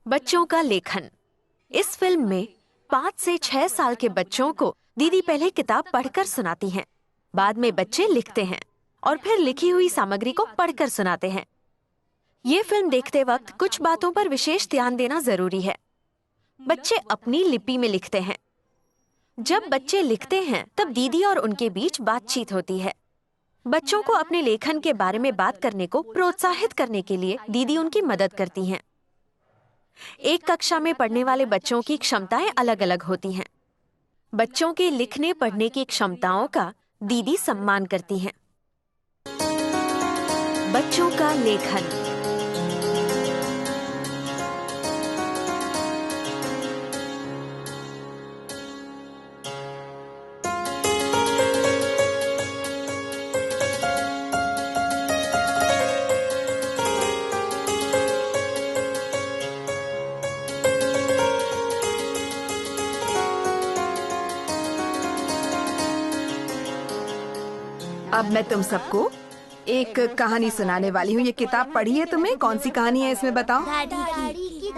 बच्चों का लेखन। इस फिल्म में 5 से 6 साल के बच्चों को दीदी पहले किताब पढ़कर सुनाती हैं, बाद में बच्चे लिखते हैं और फिर लिखी हुई सामग्री को पढ़कर सुनाते हैं। ये फिल्म देखते वक्त कुछ बातों पर विशेष ध्यान देना जरूरी है। बच्चे अपनी लिपि में लिखते हैं। जब बच्चे लिखते हैं तब दीदी और उनके बीच बातचीत होती है। बच्चों को अपने लेखन के बारे में बात करने को प्रोत्साहित करने के लिए दीदी उनकी मदद करती हैं। एक कक्षा में पढ़ने वाले बच्चों की क्षमताएं अलग अलग होती हैं। बच्चों के लिखने पढ़ने की क्षमताओं का दीदी सम्मान करती हैं। बच्चों का लेखन। अब मैं तुम सबको एक कहानी सुनाने वाली हूँ। ये किताब पढ़ी है तुमने? कौन सी कहानी है इसमें बताओ? दादी।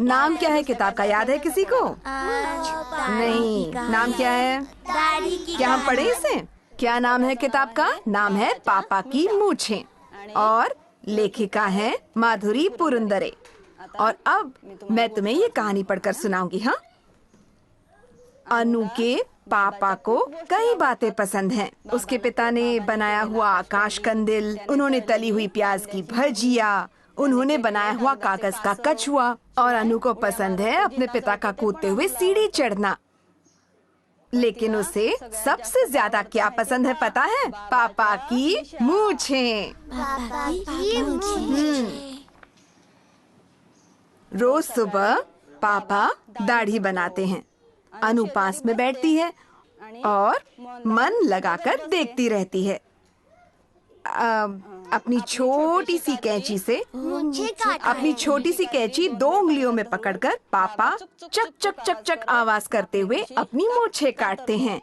नाम क्या है किताब का, याद है किसी को? नहीं, नाम क्या है? क्या हम पढ़े इसे? क्या नाम है किताब का? नाम है पापा की मूछें और लेखिका है माधुरी पुरंदरे। और अब मैं तुम्हें ये कहानी पढ़कर सुनाऊंगी। हाँ, अनु के पापा को कई बातें पसंद हैं। उसके पिता ने बनाया हुआ आकाश कंदील, उन्होंने तली हुई प्याज की भजिया, उन्होंने बनाया हुआ कागज का कछुआ, और अनु को पसंद है अपने पिता का कूदते हुए सीढ़ी चढ़ना। लेकिन उसे सबसे ज्यादा क्या पसंद है पता है? पापा की मूछें। रोज सुबह पापा दाढ़ी बनाते हैं। अनु पास में बैठती है और मन लगाकर देखती रहती है। अपनी छोटी सी कैंची से अपनी छोटी सी कैंची 2 उंगलियों में पकड़कर पापा चक चक चक चक आवाज करते हुए अपनी मूछें काटते हैं।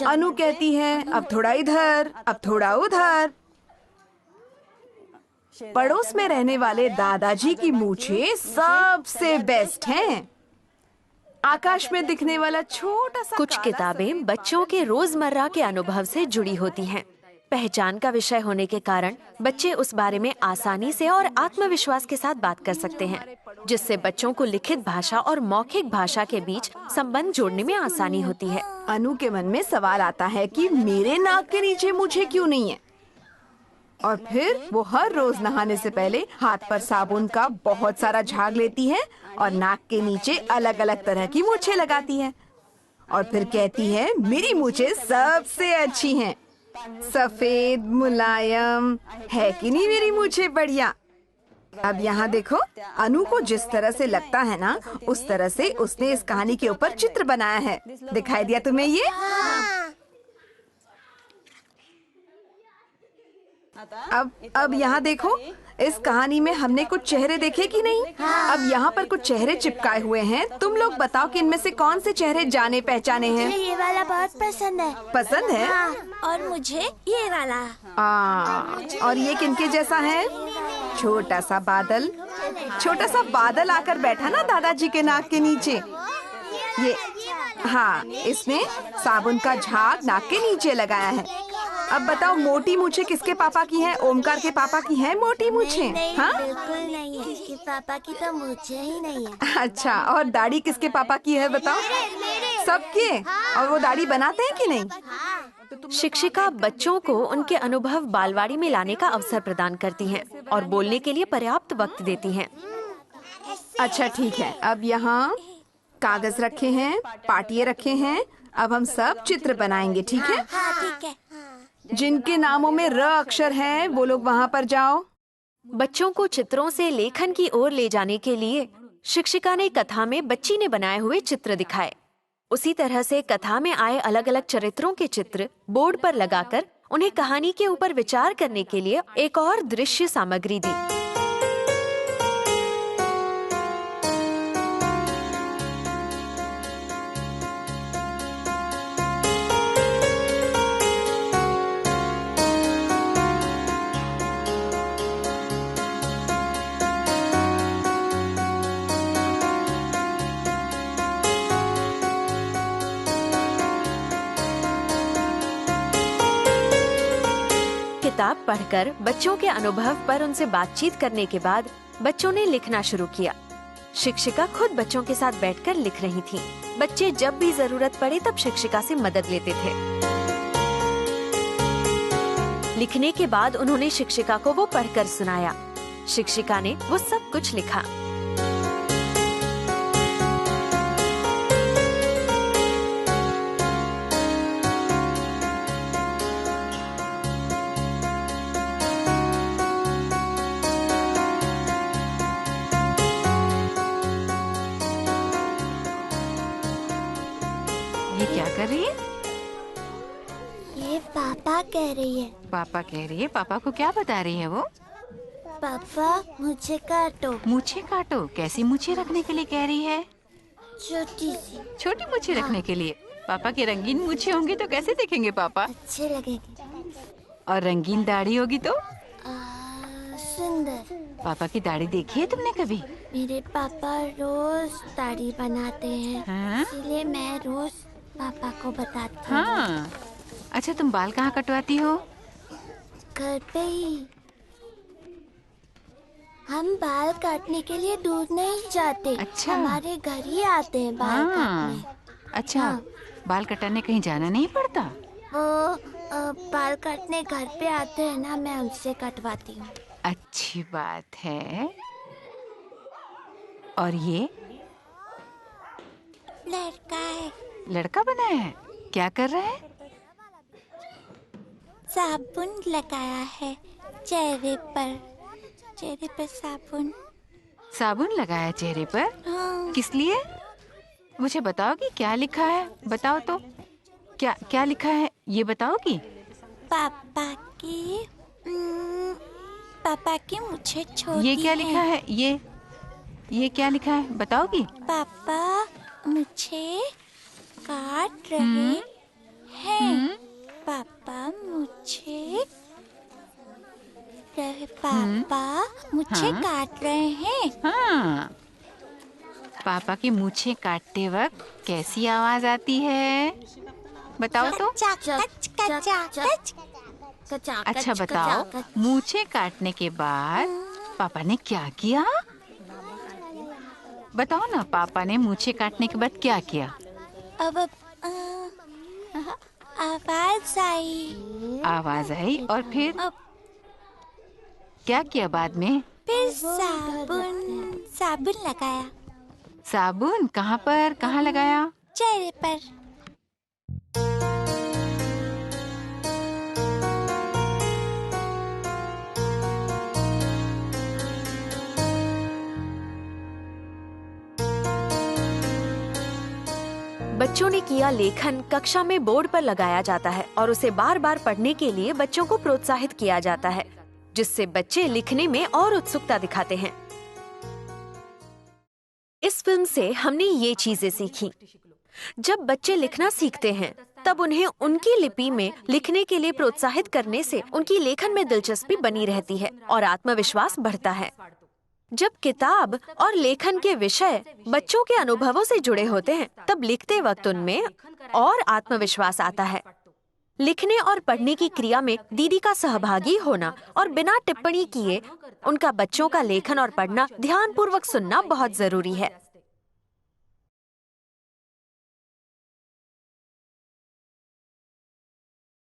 अनु कहती है, अब थोड़ा इधर, अब थोड़ा उधर। पड़ोस में रहने वाले दादाजी की मूछें सबसे बेस्ट हैं। आकाश में दिखने वाला छोटा सा कुछ किताबें बच्चों के रोजमर्रा के अनुभव से जुड़ी होती हैं। पहचान का विषय होने के कारण बच्चे उस बारे में आसानी से और आत्मविश्वास के साथ बात कर सकते हैं, जिससे बच्चों को लिखित भाषा और मौखिक भाषा के बीच संबंध जोड़ने में आसानी होती है। अनु के मन में सवाल आता है कि मेरे नाक के नीचे मूछें क्यों नहीं है? और फिर वो हर रोज नहाने से पहले हाथ पर साबुन का बहुत सारा झाग लेती है और नाक के नीचे अलग अलग तरह की मूछें लगाती है और फिर कहती है, मेरी मूछें सबसे अच्छी हैं, सफेद मुलायम है कि नहीं मेरी मूछें बढ़िया। अब यहाँ देखो, अनु को जिस तरह से लगता है ना, उस तरह से उसने इस कहानी के ऊपर चित्र बनाया है। दिखाई दिया तुम्हें ये? अब यहाँ देखो, इस कहानी में हमने कुछ चेहरे देखे कि नहीं? अब यहाँ पर कुछ चेहरे चिपकाए हुए हैं। तुम लोग बताओ कि इनमें से कौन से चेहरे जाने पहचाने हैं? मुझे ये वाला बहुत पसंद है। पसंद है? हाँ, और मुझे ये वाला। और ये किनके जैसा है? छोटा सा बादल। छोटा सा बादल आकर बैठा ना दादाजी के नाक के नीचे। ये हाँ, इसने साबुन का झाग नाक के नीचे लगाया है। अब बताओ, मोटी मूछें किसके पापा की हैं? ओमकार के पापा की हैं मोटी मूछें? हाँ, बिल्कुल नहीं है। किसके पापा की तो मूछें ही नहीं है। अच्छा, और दाढ़ी किसके पापा की है बताओ? सबके। और वो दाढ़ी बनाते हैं कि नहीं? शिक्षिका बच्चों को उनके अनुभव बालवाड़ी में लाने का अवसर प्रदान करती हैं और बोलने के लिए पर्याप्त वक्त देती हैं। अच्छा ठीक है, अब यहाँ कागज रखे हैं, पाटिये रखे हैं। अब हम सब चित्र बनाएंगे, ठीक है? हाँ, ठीक है। जिनके नामों में र अक्षर है वो लोग वहाँ पर जाओ। बच्चों को चित्रों से लेखन की ओर ले जाने के लिए शिक्षिका ने कथा में बच्ची ने बनाए हुए चित्र दिखाए। उसी तरह से कथा में आए अलग अलग चरित्रों के चित्र बोर्ड पर लगाकर उन्हें कहानी के ऊपर विचार करने के लिए एक और दृश्य सामग्री दी। पढ़कर बच्चों के अनुभव पर उनसे बातचीत करने के बाद बच्चों ने लिखना शुरू किया। शिक्षिका खुद बच्चों के साथ बैठकर लिख रही थी। बच्चे जब भी जरूरत पड़े तब शिक्षिका से मदद लेते थे। लिखने के बाद उन्होंने शिक्षिका को वो पढ़कर सुनाया। शिक्षिका ने वो सब कुछ लिखा। ये क्या कर रही है? ये पापा कह रही है। पापा कह रही है। पापा को क्या बता रही है वो? पापा मुझे काटो। मूछें काटो। कैसी मूछें रखने के लिए कह रही है? छोटी सी। छोटी मूछें रखने के लिए। पापा के रंगीन मूछें होंगी तो कैसे दिखेंगे पापा? अच्छे लगेंगे। और रंगीन दाढ़ी होगी तो? सुंदर। पापा की दाढ़ी देखी है तुमने कभी? मेरे पापा रोज दाढ़ी बनाते हैं। हाँ? इसलिए मैं रोज पापा को बताती हूँ। हाँ। अच्छा, तुम बाल कहाँ कटवाती हो? घर पे ही। हम बाल काटने के लिए दूर नहीं जाते। अच्छा। हमारे घर ही आते हैं बाल काटने। अच्छा। हाँ। बाल कटाने कहीं जाना नहीं पड़ता? वो बाल काटने घर पे आते हैं ना, मैं उनसे कटवाती हूँ। अच्छी बात है। और ये लड़का है। लड़का बना है? क्या कर रहा है? साबुन लगाया है चेहरे पर। चेहरे पर साबुन। साबुन लगाया चेहरे पर? हाँ। किस लिए? मुझे बताओगी क्या लिखा है? बताओ तो। क्या क्या लिखा है ये बताओगी? पापा की पापा की मुझे छोटी ये क्या लिखा है? ये क्या लिखा है बताओगी? पापा मुझे काट रहे हैं। पापा मुझे काट रहे हैं। हाँ। पापा की मूछें काटते वक्त कैसी आवाज आती है? बताओ तो। अच्छा बताओ, मूछें काटने के बाद पापा ने क्या किया? बताओ ना, पापा ने मूछें काटने के बाद क्या किया? अब आवाज आई। आवाज आई और फिर क्या किया बाद में? फिर साबुन लगाया। साबुन कहाँ पर? कहाँ लगाया? चेहरे पर। बच्चों ने किया लेखन कक्षा में बोर्ड पर लगाया जाता है और उसे बार बार पढ़ने के लिए बच्चों को प्रोत्साहित किया जाता है, जिससे बच्चे लिखने में और उत्सुकता दिखाते हैं। इस फिल्म से हमने ये चीजें सीखी। जब बच्चे लिखना सीखते हैं तब उन्हें उनकी लिपि में लिखने के लिए प्रोत्साहित करने से उनकी लेखन में दिलचस्पी बनी रहती है और आत्मविश्वास बढ़ता है। जब किताब और लेखन के विषय बच्चों के अनुभवों से जुड़े होते हैं तब लिखते वक्त उनमें और आत्मविश्वास आता है। लिखने और पढ़ने की क्रिया में दीदी का सहभागी होना और बिना टिप्पणी किए उनका बच्चों का लेखन और पढ़ना ध्यानपूर्वक सुनना बहुत जरूरी है।